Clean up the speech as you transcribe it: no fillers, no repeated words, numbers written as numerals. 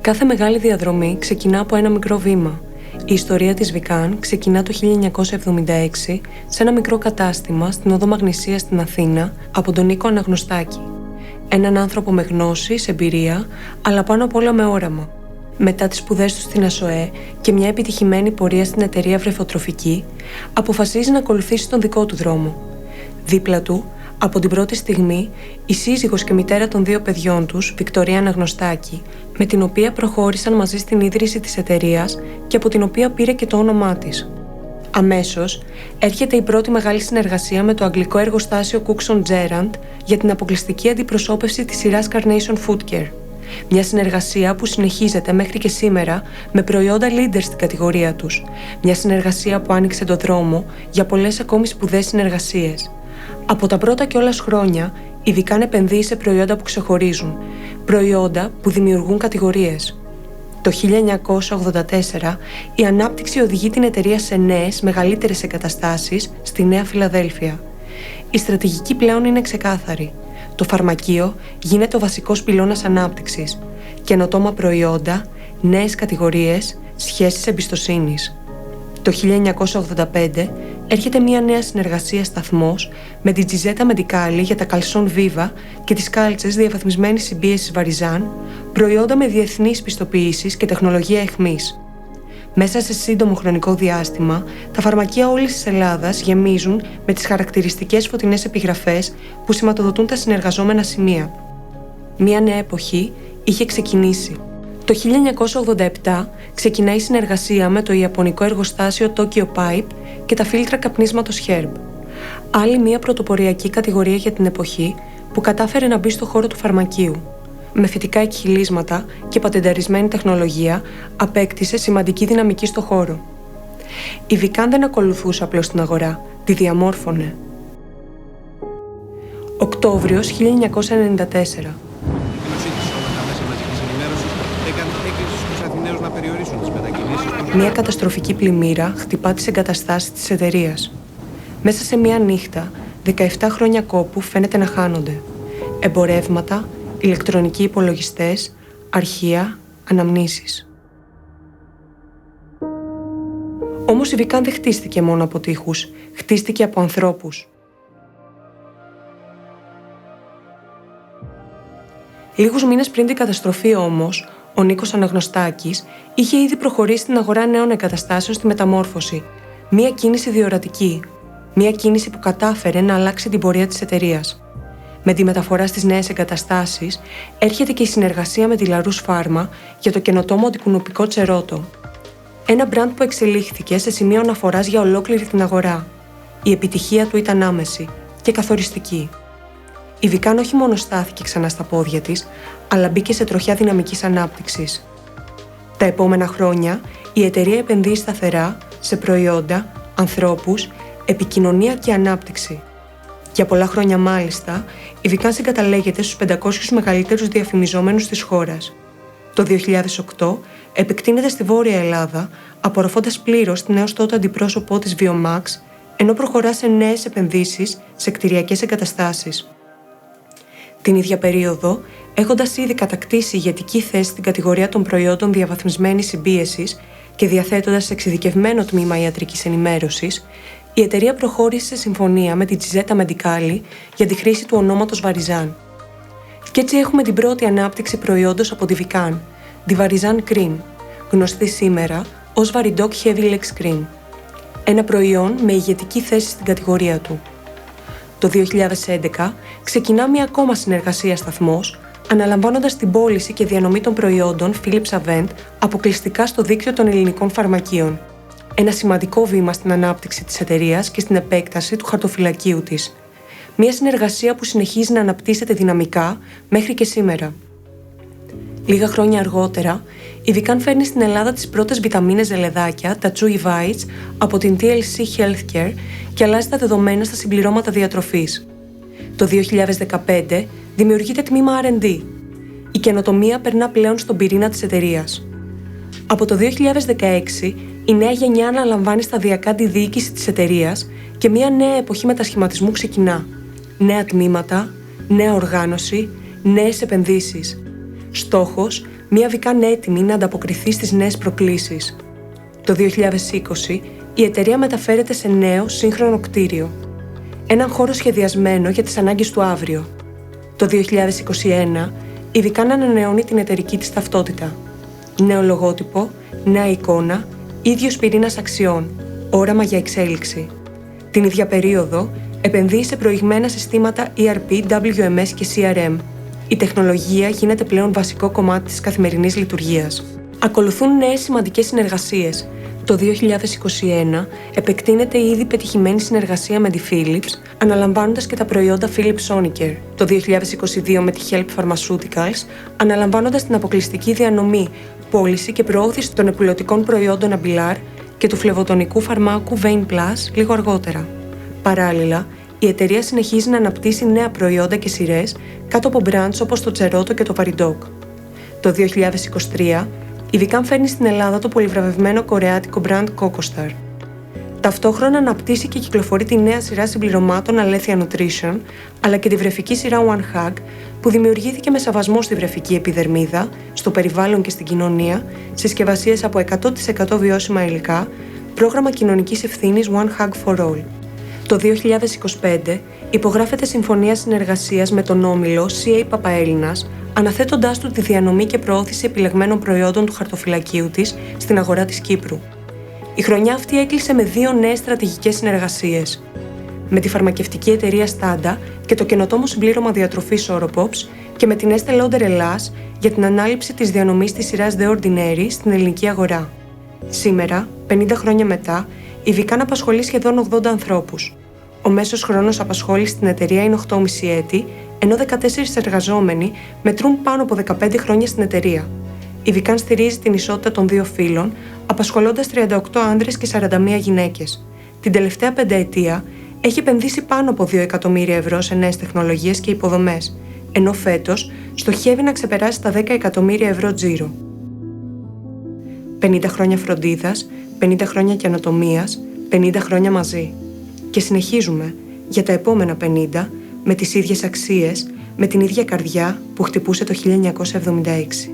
Κάθε μεγάλη διαδρομή ξεκινά από ένα μικρό βήμα. Η ιστορία της Vikan ξεκινά το 1976 σε ένα μικρό κατάστημα στην Οδό Μαγνησίας στην Αθήνα από τον Νίκο Αναγνωστάκη. Έναν άνθρωπο με γνώσεις, εμπειρία, αλλά πάνω απ' όλα με όραμα. Μετά τις σπουδές του στην ΑΣΟΕ και μια επιτυχημένη πορεία στην εταιρεία βρεφοτροφική, αποφασίζει να ακολουθήσει τον δικό του δρόμο. Δίπλα του, από την πρώτη στιγμή, η σύζυγος και μητέρα των 2 παιδιών τους, Βικτωρία Αναγνωστάκη, με την οποία προχώρησαν μαζί στην ίδρυση της εταιρείας και από την οποία πήρε και το όνομά της. Αμέσως, έρχεται η πρώτη μεγάλη συνεργασία με το αγγλικό εργοστάσιο Cookson Gerrand για την αποκλειστική αντιπροσώπευση της σειράς Carnation Food Care. Μια συνεργασία που συνεχίζεται μέχρι και σήμερα με προϊόντα leaders στην κατηγορία τους. Μια συνεργασία που άνοιξε το δρόμο για πολλές ακόμη σπουδαίες συνεργασίες. Από τα πρώτα κιόλας χρόνια, η Vikan επενδύει σε προϊόντα που ξεχωρίζουν, προϊόντα που δημιουργούν κατηγορίες. Το 1984, η ανάπτυξη οδηγεί την εταιρεία σε νέες, μεγαλύτερες εγκαταστάσεις στη Νέα Φιλαδέλφια. Η στρατηγική πλέον είναι ξεκάθαρη. Το φαρμακείο γίνεται ο βασικός πυλώνας ανάπτυξης. Καινοτόμα προϊόντα, νέες κατηγορίες, σχέσεις εμπιστοσύνης. Το 1985 έρχεται μια νέα συνεργασία σταθμός με την Τζιζέτα Μεντικάλη για τα καλσόν Viva και τις κάλτσες διαβαθμισμένης συμπίεσης Βαριζάν, προϊόντα με διεθνείς πιστοποιήσεις και τεχνολογία αιχμής. Μέσα σε σύντομο χρονικό διάστημα, τα φαρμακεία όλης της Ελλάδας γεμίζουν με τις χαρακτηριστικές φωτεινές επιγραφές που σηματοδοτούν τα συνεργαζόμενα σημεία. Μια νέα εποχή είχε ξεκινήσει. Το 1987 ξεκινάει η συνεργασία με το ιαπωνικό εργοστάσιο Tokyo Pipe και τα φίλτρα καπνίσματος Herb. Άλλη μια πρωτοποριακή κατηγορία για την εποχή που κατάφερε να μπει στο χώρο του φαρμακείου. Με φυτικά εκχυλίσματα και πατενταρισμένη τεχνολογία απέκτησε σημαντική δυναμική στο χώρο. Η Vikan δεν ακολουθούσε απλώς την αγορά, τη διαμόρφωνε. Οκτώβριος 1994. Μια καταστροφική πλημμύρα χτυπά τις εγκαταστάσεις της εταιρείας. Μέσα σε μια νύχτα, 17 χρόνια κόπου φαίνεται να χάνονται. Εμπορεύματα, ηλεκτρονικοί υπολογιστές, αρχεία, αναμνήσεις. Όμως η Vikan δεν χτίστηκε μόνο από τοίχους, χτίστηκε από ανθρώπους. Λίγους μήνες πριν την καταστροφή όμως, ο Νίκος Αναγνωστάκης είχε ήδη προχωρήσει στην αγορά νέων εγκαταστάσεων στη μεταμόρφωση. Μία κίνηση διορατική. Μία κίνηση που κατάφερε να αλλάξει την πορεία της εταιρείας. Με τη μεταφορά στις νέες εγκαταστάσεις, έρχεται και η συνεργασία με τη Larus Pharma για το καινοτόμο αντικουνουπικό τσερότο. Ένα μπραντ που εξελίχθηκε σε σημείο αναφοράς για ολόκληρη την αγορά. Η επιτυχία του ήταν άμεση και καθοριστική. Η Vikan όχι μόνο στάθηκε ξανά στα πόδια της, αλλά μπήκε σε τροχιά δυναμικής ανάπτυξης. Τα επόμενα χρόνια, η εταιρεία επενδύει σταθερά σε προϊόντα, ανθρώπους, επικοινωνία και ανάπτυξη. Για πολλά χρόνια μάλιστα, η Vikan συγκαταλέγεται στους 500 μεγαλύτερους διαφημιζόμενους της χώρας. Το 2008 επεκτείνεται στη Βόρεια Ελλάδα, απορροφώντας πλήρως την έως τότε αντιπρόσωπό της Biomax, ενώ προχωρά σε νέες επενδύσεις σε κτηριακές εγκαταστάσεις. Την ίδια περίοδο, έχοντας ήδη κατακτήσει ηγετική θέση στην κατηγορία των προϊόντων διαβαθμισμένης συμπίεσης και διαθέτοντας εξειδικευμένο τμήμα ιατρικής ενημέρωσης, η εταιρεία προχώρησε σε συμφωνία με την Τζιζέτα Μεντικάλη για τη χρήση του ονόματος Βαριζάν. Και έτσι έχουμε την πρώτη ανάπτυξη προϊόντος από τη Vikan, τη Βαριζάν Cream, γνωστή σήμερα ως Varidoc Heavy Legs Cream. Ένα προϊόν με ηγετική θέση στην κατηγορία του. Το 2011 ξεκινά μια ακόμα συνεργασία σταθμός, αναλαμβάνοντας την πώληση και διανομή των προϊόντων Philips Avent αποκλειστικά στο δίκτυο των ελληνικών φαρμακείων. Ένα σημαντικό βήμα στην ανάπτυξη της εταιρείας και στην επέκταση του χαρτοφυλακίου της. Μια συνεργασία που συνεχίζει να αναπτύσσεται δυναμικά μέχρι και σήμερα. Λίγα χρόνια αργότερα, η Vikan φέρνει στην Ελλάδα τις πρώτες βιταμίνες ζελεδάκια, τα Chewy Bites, από την TLC Healthcare και αλλάζει τα δεδομένα στα συμπληρώματα διατροφής. Το 2015 δημιουργείται τμήμα R&D. Η καινοτομία περνά πλέον στον πυρήνα της εταιρείας. Από το 2016, η νέα γενιά αναλαμβάνει σταδιακά τη διοίκηση της εταιρείας και μια νέα εποχή μετασχηματισμού ξεκινά. Νέα τμήματα, νέα οργάνωση, νέες επενδύσεις. Στόχος, μια Vican έτοιμη να ανταποκριθεί στις νέες προκλήσεις. Το 2020, η εταιρεία μεταφέρεται σε νέο, σύγχρονο κτίριο. Έναν χώρο σχεδιασμένο για τις ανάγκες του αύριο. Το 2021, η Vican ανανεώνει την εταιρική της ταυτότητα. Νέο λογότυπο, νέα εικόνα, ίδιος πυρήνας αξιών, όραμα για εξέλιξη. Την ίδια περίοδο, επενδύει σε προηγμένα συστήματα ERP, WMS και CRM. Η τεχνολογία γίνεται πλέον βασικό κομμάτι της καθημερινής λειτουργίας. Ακολουθούν νέες σημαντικές συνεργασίες. Το 2021 επεκτείνεται η ήδη πετυχημένη συνεργασία με τη Philips, αναλαμβάνοντας και τα προϊόντα Philips Sonicare. Το 2022 με τη Help Pharmaceuticals, αναλαμβάνοντας την αποκλειστική διανομή, πώληση και προώθηση των επουλωτικών προϊόντων Abilar και του φλεβοτονικού φαρμάκου Vein Plus λίγο αργότερα. Παράλληλα, η εταιρεία συνεχίζει να αναπτύσσει νέα προϊόντα και σειρές κάτω από brands όπως το Ceroto και το Varidoc. Το 2023, η Vican φέρνει στην Ελλάδα το πολυβραβευμένο κορεάτικο brand Cocostar. Ταυτόχρονα αναπτύσσει και κυκλοφορεί τη νέα σειρά συμπληρωμάτων Aletheia Nutrition, αλλά και τη βρεφική σειρά One Hug, που δημιουργήθηκε με σεβασμό στη βρεφική επιδερμίδα, στο περιβάλλον και στην κοινωνία, συσκευασίες από 100% βιώσιμα υλικά, πρόγραμμα κοινωνικής ευθύνης One Hug for All. Το 2025 υπογράφεται συμφωνία συνεργασίας με τον όμιλο CA Παπαέλληνας, αναθέτοντάς του τη διανομή και προώθηση επιλεγμένων προϊόντων του χαρτοφυλακίου της στην αγορά της Κύπρου. Η χρονιά αυτή έκλεισε με 2 νέες στρατηγικές συνεργασίες. Με τη φαρμακευτική εταιρεία Stada και το καινοτόμο συμπλήρωμα διατροφής Oropops και με την Estée Lauder Ελλάς για την ανάληψη της διανομής της σειράς The Ordinary στην ελληνική αγορά. Σήμερα, 50 χρόνια μετά, η Vican απασχολεί σχεδόν 80 ανθρώπους. Ο μέσος χρόνος απασχόλησης στην εταιρεία είναι 8,5 έτη, ενώ 14 εργαζόμενοι μετρούν πάνω από 15 χρόνια στην εταιρεία. Η Vican στηρίζει την ισότητα των 2 φύλων, απασχολώντας 38 άνδρες και 41 γυναίκες. Την τελευταία πενταετία έχει επενδύσει πάνω από 2 εκατομμύρια ευρώ σε νέες τεχνολογίες και υποδομές, ενώ φέτος στοχεύει να ξεπεράσει τα 10 εκατομμύρια ευρώ τζίρο. 50 χρόνια φροντίδας, 50 χρόνια καινοτομίας, 50 χρόνια μαζί. Και συνεχίζουμε για τα επόμενα 50 με τις ίδιες αξίες, με την ίδια καρδιά που χτυπούσε το 1976.